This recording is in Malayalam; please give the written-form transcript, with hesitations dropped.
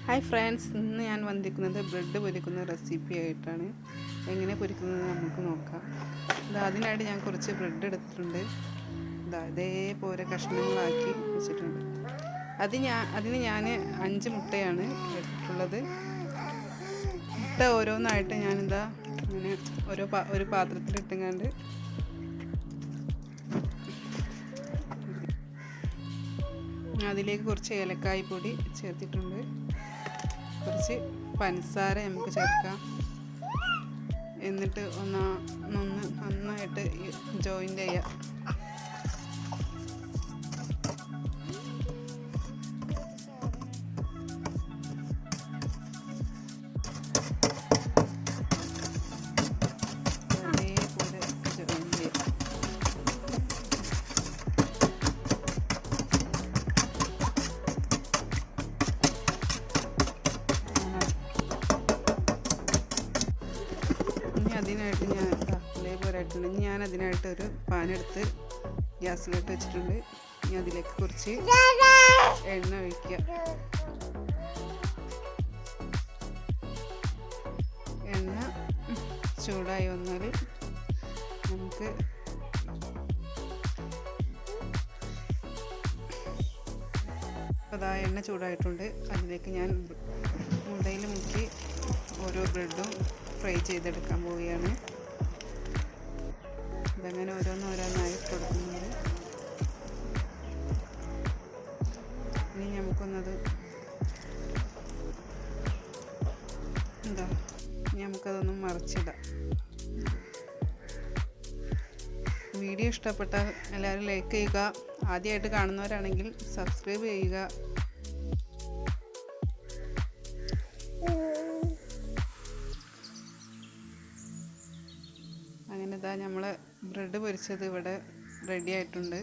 ഹായ് ഫ്രണ്ട്സ്, ഇന്ന് ഞാൻ വന്നിരിക്കുന്നത് ബ്രെഡ് പൊരിക്കുന്ന റെസിപ്പി ആയിട്ടാണ്. എങ്ങനെ പൊരിക്കുന്നത് നമുക്ക് നോക്കാം. അതിനായിട്ട് ഞാൻ കുറച്ച് ബ്രെഡ് എടുത്തിട്ടുണ്ട്. ഇതേപോലെ കഷ്ണങ്ങളാക്കി വെച്ചിട്ടുണ്ട്. അതിന് ഞാൻ 5 മുട്ടയാണ് എടുത്തിട്ടുള്ളത്. മുട്ട ഓരോന്നായിട്ട് ഞാനിതാ ഇങ്ങനെ ഒരു പാത്രത്തിലിട്ടുകൊണ്ട് അതിലേക്ക് കുറച്ച് ഏലക്കായ് പൊടി ചേർത്തിട്ടുണ്ട്. കുറച്ച് പഞ്ചസാര നമുക്ക് ചേർക്കാം. എന്നിട്ട് നന്നായിട്ട് ജോയിൻ്റ് ചെയ്യാം. അതിനായിട്ട് ഞാൻ അതിനായിട്ട് ഒരു പാനെടുത്ത് ഗ്യാസിലോട്ട് വെച്ചിട്ടുണ്ട്. ഇനി അതിലേക്ക് കുറച്ച് എണ്ണ ഒഴിക്കുക. എണ്ണ ചൂടായി വന്നാൽ നമുക്ക് എണ്ണ ചൂടായിട്ടുണ്ട്. അതിലേക്ക് ഞാൻ മുട്ടയിൽ മുക്കി ഓരോ ബ്രെഡും ഫ്രൈ ചെയ്തെടുക്കാൻ പോവുകയാണ്. ഇതങ്ങനെ ഓരോന്നോരോന്നായി കൊടുക്കുന്നുണ്ട്. ഇനി നമുക്കതൊന്നും മറിച്ചിടാം. വീഡിയോ ഇഷ്ടപ്പെട്ടാൽ എല്ലാവരും ലൈക്ക് ചെയ്യുക. ആദ്യമായിട്ട് കാണുന്നവരാണെങ്കിൽ സബ്സ്ക്രൈബ് ചെയ്യുക. അങ്ങനെ നമ്മൾ ബ്രെഡ് പൊരിച്ചത് ഇവിടെ റെഡി ആയിട്ടുണ്ട്.